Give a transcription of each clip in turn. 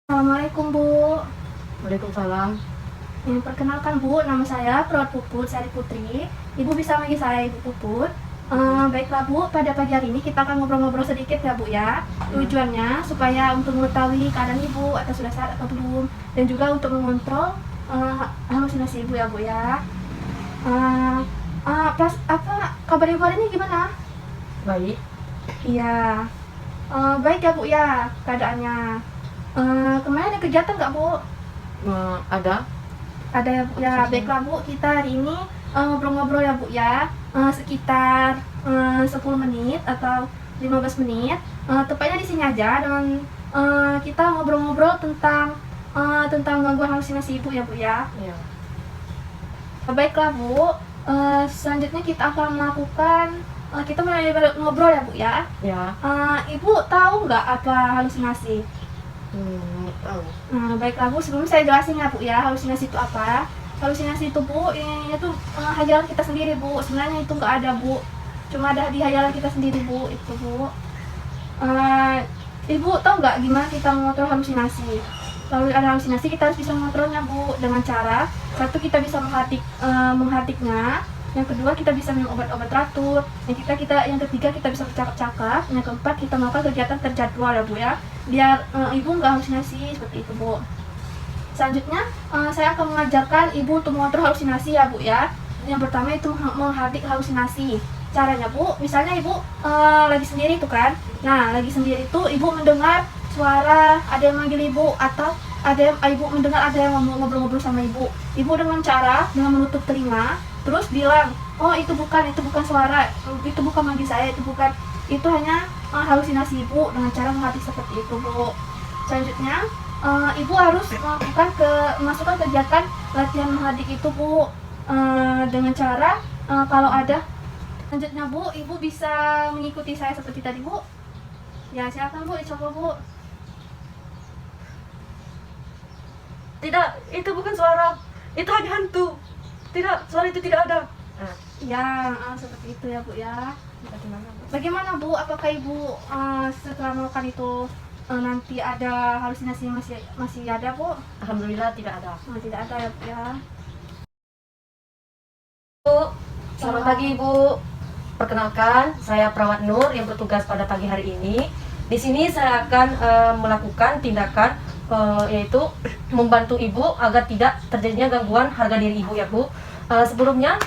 Assalamualaikum Bu. Waalaikumsalam. Perkenalkan Bu, nama saya Perawat Puput Sari Putri. Ibu bisa manggil saya Ibu Puput. Baiklah Bu, pada pagi hari ini kita akan ngobrol-ngobrol sedikit ya Bu ya. Tujuannya supaya untuk mengetahui keadaan Ibu atau sudah sehat atau belum, dan juga untuk mengontrol halusinasi Ibu ya Bu ya. Apa kabar Ibu hari ini gimana? Baik. Iya. Baik ya Bu ya keadaannya. Kemarin ada kegiatan nggak Bu? Ada. Ada ya Bu ya. Baiklah Bu, kita hari ini ngobrol-ngobrol ya Bu ya, sekitar 10 menit atau 15 menit, tepatnya di sini aja, dengan kita ngobrol-ngobrol tentang gangguan halusinasi Ibu ya Bu ya. Iya. Baiklah Bu, selanjutnya kita akan melakukan, kita mulai ngobrol ya Bu ya. Ya. Ibu tahu nggak apa halusinasi? Tahu. Baiklah Bu, sebelum saya jelasin ya Bu ya, halusinasi itu apa. Halusinasi itu Bu, ini tuh hayalan kita sendiri Bu. Sebenarnya itu nggak ada Bu, cuma ada di hayalan kita sendiri Bu, itu Bu. Ibu tahu nggak gimana kita mengontrol halusinasi? Kalau ada halusinasi kita harus bisa mengontrolnya Bu, dengan cara satu, kita bisa menghartiknya. Yang kedua, kita bisa minum obat-obat teratur. Yang ketiga, kita bisa bercakap-cakap. Yang keempat, kita melakukan kegiatan terjadwal ya Bu ya, biar ibu nggak halusinasi, seperti itu Bu. Selanjutnya saya akan mengajarkan ibu untuk mengontrol halusinasi ya Bu ya. Yang pertama itu menghardik halusinasi. Caranya Bu, misalnya ibu lagi sendiri tuh kan. Nah, lagi sendiri tuh ibu mendengar suara ada yang manggil ibu, atau ibu mendengar ada yang ngobrol-ngobrol sama ibu. Ibu dengan menutup telinga, terus bilang, oh itu bukan suara, itu bukan manggil saya, itu hanya halusinasi ibu, dengan cara menghardik seperti itu Bu. Selanjutnya ibu harus masukkan kegiatan latihan menghardik itu Bu, dengan cara kalau ada. Selanjutnya Bu, ibu bisa mengikuti saya seperti tadi Bu. Ya silakan Bu, dicoba Bu. Tidak, itu bukan suara. Itu hanya hantu. Tidak, suara itu tidak ada. Ya, seperti itu ya Bu ya. Bagaimana Bu? Apakah Ibu setelah melakukan itu nanti ada halusinasi masih ada Bu? Alhamdulillah tidak ada. Tidak ada ya Bu ya. Bu, selamat pagi Ibu. Perkenalkan, saya Perawat Nur yang bertugas pada pagi hari ini. Di sini saya akan melakukan tindakan yaitu membantu Ibu agar tidak terjadinya gangguan harga diri Ibu ya Bu. Sebelumnya,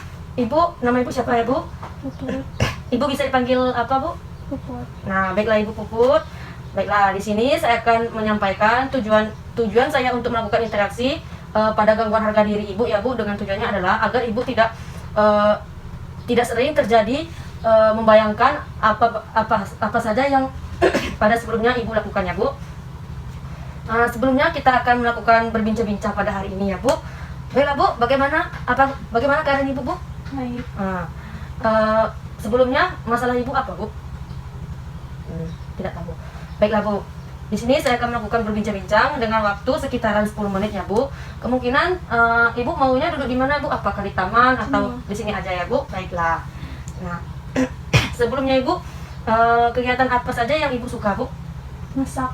nama Ibu siapa ya Bu? Puput. Ibu bisa dipanggil apa Bu? Puput. Nah, baiklah Ibu Puput. Baiklah, di sini saya akan menyampaikan tujuan saya untuk melakukan interaksi pada gangguan harga diri Ibu ya Bu, dengan tujuannya adalah agar Ibu tidak sering terjadi membayangkan apa saja yang pada sebelumnya Ibu lakukan ya Bu. Sebelumnya kita akan melakukan berbincang-bincang pada hari ini ya Bu. Baiklah Bu, bagaimana keadaan Ibu Bu? Baik. Sebelumnya masalah Ibu apa Bu? Tidak tahu. Baiklah Bu, di sini saya akan melakukan berbincang-bincang dengan waktu sekitaran 10 menit ya Bu. Kemungkinan Ibu maunya duduk di mana Bu? Apakah di taman atau di sini aja ya Bu? Baiklah. Nah, sebelumnya Ibu, kegiatan apa saja yang Ibu suka Bu? Masak.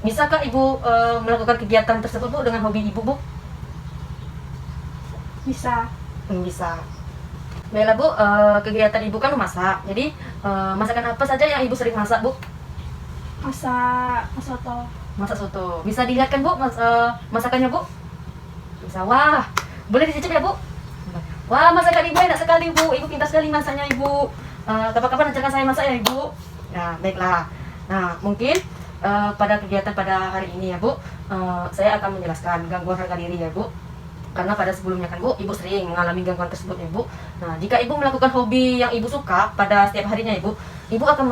Bisakah Ibu melakukan kegiatan tersebut Bu dengan hobi Ibu Bu? Bisa. Bisa. Baiklah Bu, kegiatan Ibu kan memasak. Jadi masakan apa saja yang Ibu sering masak Bu? Masak soto. Masak soto. Bisa dilihat kan Bu masakannya Bu? Bisa. Wah, boleh dicicip ya Bu? Wah, masakan Ibu enak sekali Bu. Ibu pintar sekali masaknya Ibu. Kapan-kapan ajarkan saya masak ya Ibu. Nah, baiklah. Nah, mungkin pada kegiatan pada hari ini ya Bu, saya akan menjelaskan gangguan harga diri ya Bu. Karena pada sebelumnya kan Bu, Ibu sering mengalami gangguan tersebut ya Bu. Nah, jika Ibu melakukan hobi yang Ibu suka pada setiap harinya Ibu akan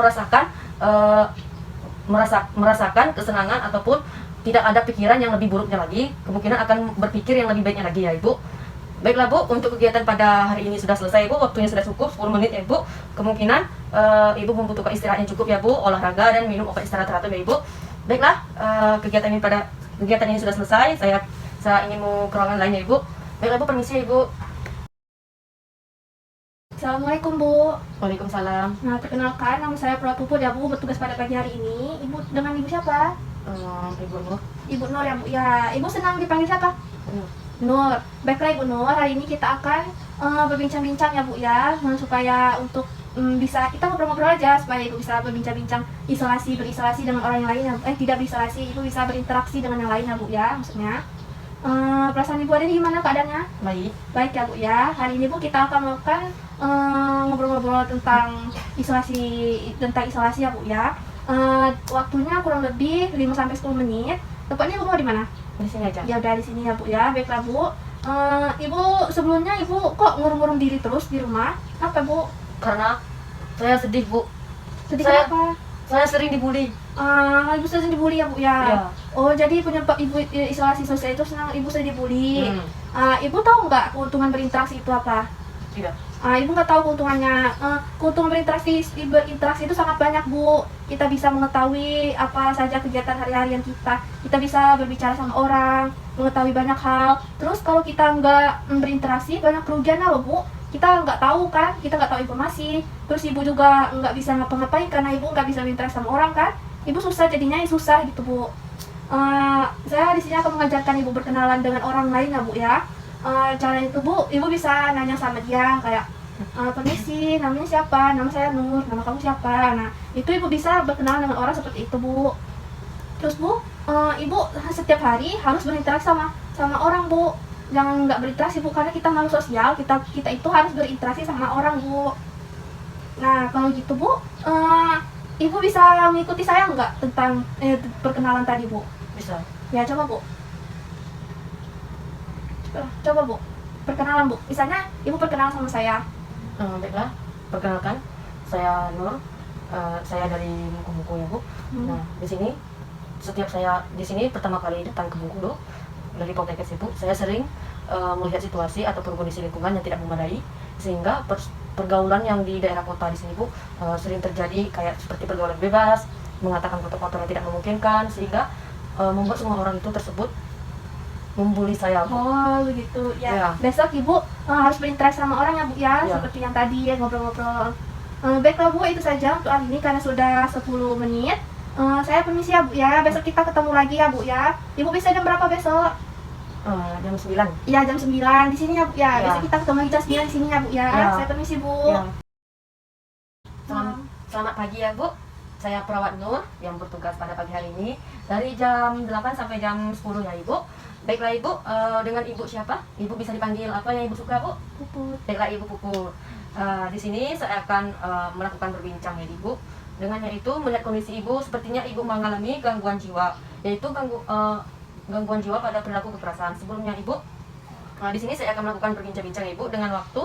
merasakan kesenangan, ataupun tidak ada pikiran yang lebih buruknya lagi. Kemungkinan akan berpikir yang lebih baiknya lagi ya Ibu. Baiklah Bu, untuk kegiatan pada hari ini sudah selesai Bu, waktunya sudah cukup 10 menit ya Bu. Kemungkinan Ibu membutuhkan istirahat yang cukup ya Bu, olahraga dan minum obat istirahat teratur ya Ibu. Baiklah, kegiatan ini sudah selesai. Saya ingin mau ke ruangan lain ya Ibu. Baiklah Bu, permisi ya Ibu. Assalamualaikum Bu. Waalaikumsalam. Nah, perkenalkan, nama saya Perawat Puput ya Bu, bertugas pada pagi hari ini. Dengan Ibu siapa? Ibu Nur. Ibu Nur ya Bu ya. Ibu senang dipanggil siapa? Nur. Nur. Baiklah Ibu Nur, hari ini kita akan berbincang-bincang ya Bu ya, supaya untuk bisa kita ngobrol-ngobrol aja supaya Ibu bisa berbincang-bincang berisolasi dengan orang yang lain ya. Tidak berisolasi, Ibu bisa berinteraksi dengan yang lain ya Bu ya, maksudnya. Perasaan Ibu hari ini gimana keadaannya? Baik. Baik ya Bu ya. Hari ini Bu kita akan melakukan ngobrol-ngobrol tentang isolasi ya Bu ya. Waktunya kurang lebih 5 sampai 10 menit. Tempatnya Ibu mau di mana? Di sini aja. Ya udah di sini ya Bu ya. Baiklah Bu. Ibu sebelumnya Ibu kok ngurung-ngurung diri terus di rumah? Apa Bu? Karena saya sedih, Bu. Sedih Saya- kenapa? Saya sering dibully. Ibu sering dibully ya Bu ya. Ya. Oh jadi penyebab Ibu isolasi sosial itu senang Ibu sering dibully. Hmm. Ibu tahu nggak keuntungan berinteraksi itu apa? Tidak. Ibu nggak tahu keuntungannya. Keuntungan berinteraksi itu sangat banyak Bu. Kita bisa mengetahui apa saja kegiatan hari-harian kita. Kita bisa berbicara sama orang, mengetahui banyak hal. Terus kalau kita nggak berinteraksi, banyak kerugiannya loh Bu. Kita nggak tahu kan, kita nggak tahu informasi. Terus Ibu juga nggak bisa ngapa-ngapain karena Ibu nggak bisa berinteraksi sama orang kan. Ibu jadinya susah gitu Bu. Saya di sini akan mengajarkan Ibu berkenalan dengan orang lain ya Bu ya. Cara itu Bu, Ibu bisa nanya sama dia kayak permisi, namanya siapa? Nama saya Nur, nama kamu siapa? Nah, itu Ibu bisa berkenalan dengan orang seperti itu Bu. Terus Bu, Ibu setiap hari harus berinteraksi sama orang Bu. Jangan nggak berinteraksi Bu, karena kita makhluk sosial, kita itu harus berinteraksi sama orang Bu. Nah, kalau gitu Bu, Ibu bisa mengikuti saya nggak tentang perkenalan tadi Bu? Bisa. Ya coba Bu. Coba Bu, perkenalan Bu. Misalnya Ibu perkenalan sama saya. Baiklah. Perkenalkan, saya Nur. Saya dari Bengkulu ya, Bu. Nah, di sini setiap saya di sini pertama kali datang ke Bengkulu dari Poltekkes Ibu, saya sering melihat situasi ataupun kondisi lingkungan yang tidak memadai, sehingga pergaulan yang di daerah kota di sini Bu sering terjadi kayak seperti pergaulan bebas, mengatakan kotor-kotor yang tidak memungkinkan, sehingga membuat semua orang itu tersebut membuli saya Bu. Oh begitu ya. Ya. Besok Ibu harus berinteraksi sama orang ya Bu ya, Ya. seperti yang tadi ya ngobrol-ngobrol. Baiklah Bu, itu saja untuk hari ini karena sudah 10 menit. Saya permisi ya Bu ya. Besok kita ketemu lagi ya Bu ya. Ibu bisa jam berapa besok? Jam 9. Iya jam 9 di sini ya Bu ya. Ya. Besok kita ketemu lagi jam 9 di sini ya Bu ya. Ya. Saya permisi Bu. Ya. Selamat pagi ya Bu. Saya perawat Nur yang bertugas pada pagi hari ini dari jam 8 sampai jam 10 ya Ibu. Baiklah Ibu, dengan Ibu siapa? Ibu bisa dipanggil apa yang Ibu suka Bu? Puput. Baiklah Ibu Puput. Di sini saya akan melakukan berbincang ya Ibu. Dengannya itu melihat kondisi Ibu, sepertinya Ibu mengalami gangguan jiwa, yaitu gangguan jiwa pada perilaku kekerasan. Sebelumnya Ibu, di sini saya akan melakukan berbincang-bincang Ibu dengan waktu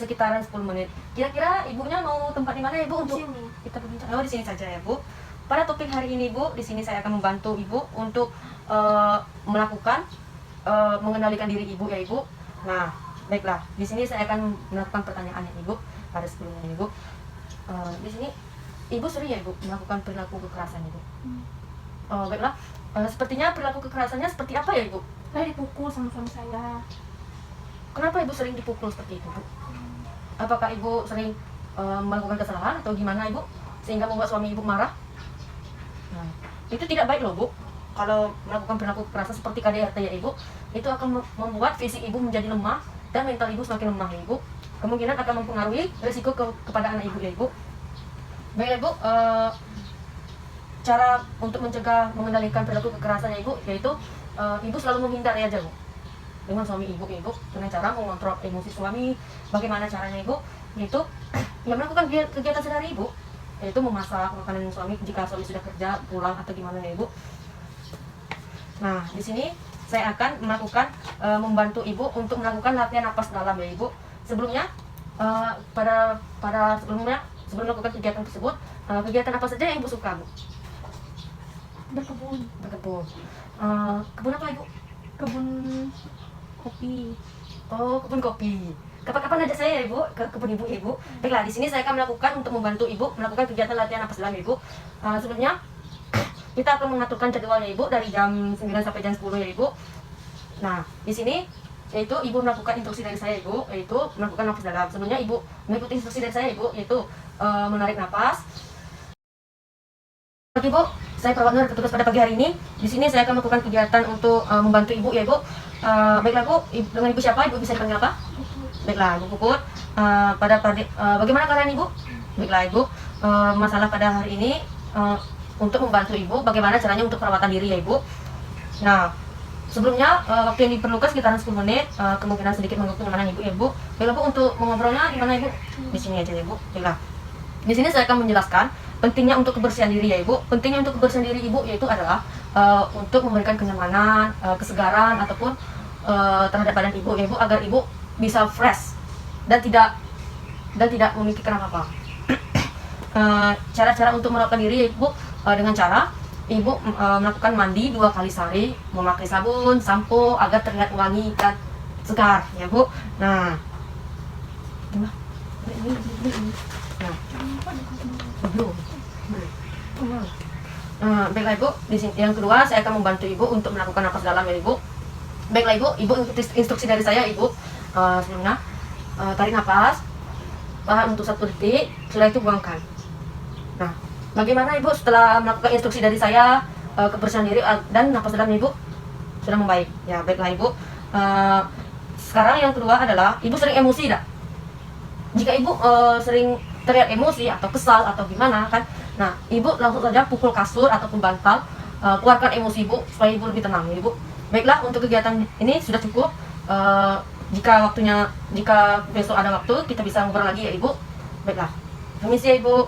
sekitaran 10 menit. Kira-kira Ibunya mau tempat di mana Ibu untuk Sini. kita berbincang? Oh, di sini saja ya Bu. Pada topik hari ini Bu, di sini saya akan membantu Ibu untuk melakukan mengendalikan diri Ibu ya Ibu. Nah, baiklah. Di sini saya akan melakukan pertanyaan ya Ibu pada sebelumnya Ibu. Di sini Ibu sering ya Ibu melakukan perilaku kekerasan Ibu. Baiklah. Sepertinya perilaku kekerasannya seperti apa ya Ibu? Saya dipukul sama suami saya. Kenapa Ibu sering dipukul seperti itu Bu? Apakah Ibu sering melakukan kesalahan atau gimana Ibu sehingga membuat suami Ibu marah? Nah, itu tidak baik loh Bu. Kalau melakukan perilaku kekerasan seperti KDRT ya Ibu, itu akan membuat fisik Ibu menjadi lemah dan mental Ibu semakin lemah ya Ibu. Kemungkinan akan mempengaruhi risiko kepada anak Ibu ya Ibu. Baik Ibu, cara untuk mencegah mengendalikan perilaku kekerasan ya Ibu, yaitu Ibu selalu menghindar ya aja Bu dengan suami Ibu ya Ibu, dengan cara mengontrol emosi suami. Bagaimana caranya Ibu? Yaitu ya melakukan kegiatan sehari Ibu, yaitu memasak makanan suami jika suami sudah kerja pulang atau gimana ya Ibu. Nah, di sini saya akan melakukan membantu Ibu untuk melakukan latihan napas dalam ya Ibu. Sebelumnya sebelum melakukan kegiatan tersebut, kegiatan apa saja yang Ibu suka Bu? Berkebun. Berkebun. Kebun apa Ibu? Kebun kopi. Oh, kebun kopi. Kapan-kapan aja saya ya Ibu ke kebun Ibu. Baiklah, di sini saya akan melakukan untuk membantu Ibu melakukan kegiatan latihan napas dalam Ibu. Sebelumnya kita akan mengaturkan jadwalnya Ibu dari jam 9 sampai jam 10 ya Ibu. Nah, di sini yaitu Ibu melakukan instruksi dari saya Ibu, yaitu melakukan nafas dalam. Sebelumnya Ibu mengikuti instruksi dari saya Ibu, yaitu menarik nafas. Oke Bu, saya perawat nur bertugas pada pagi hari ini. Di sini saya akan melakukan kegiatan untuk membantu ibu ya ibu. Baiklah bu, dengan ibu siapa? Ibu bisa dipanggil apa? Baiklah ibu Puput. Bagaimana keadaan ibu? Baiklah ibu, masalah pada hari ini untuk membantu ibu, bagaimana caranya untuk perawatan diri ya ibu. Nah, sebelumnya waktu yang diperlukan sekitaran 10 menit, kemungkinan sedikit mengganggu kenyamanan ibu ya bu. Baiklah bu, untuk mengobrolnya di mana ibu? Di sini aja ya bu. Baiklah. Di sini saya akan menjelaskan pentingnya untuk kebersihan diri ya ibu. Pentingnya untuk kebersihan diri ibu yaitu adalah untuk memberikan kenyamanan, kesegaran ataupun terhadap badan ibu ya ibu, agar ibu bisa fresh dan tidak memikirkan apa-apa. Cara-cara untuk merawat diri ya ibu, dengan cara ibu melakukan mandi 2 kali sehari, memakai sabun, sampo agar terlihat wangi dan segar ya bu. Nah, baiklah ibu. Di sini yang kedua saya akan membantu ibu untuk melakukan napas dalam ya ibu. Baiklah ibu ikuti instruksi dari saya ibu. Sebelumnya tarik napas, tahan untuk 1 detik, setelah itu buangkan. Nah, bagaimana ibu setelah melakukan instruksi dari saya, kebersihan diri dan napas dalam ibu sudah membaik? Ya baiklah ibu. Sekarang yang kedua adalah ibu sering emosi tidak? Jika ibu sering terlihat emosi atau kesal atau gimana kan, nah ibu langsung saja pukul kasur ataupun bantal, keluarkan emosi ibu supaya ibu lebih tenang ya ibu. Baiklah, untuk kegiatan ini sudah cukup. Jika besok ada waktu kita bisa ngobrol lagi ya ibu. Baiklah, permisi ya ibu.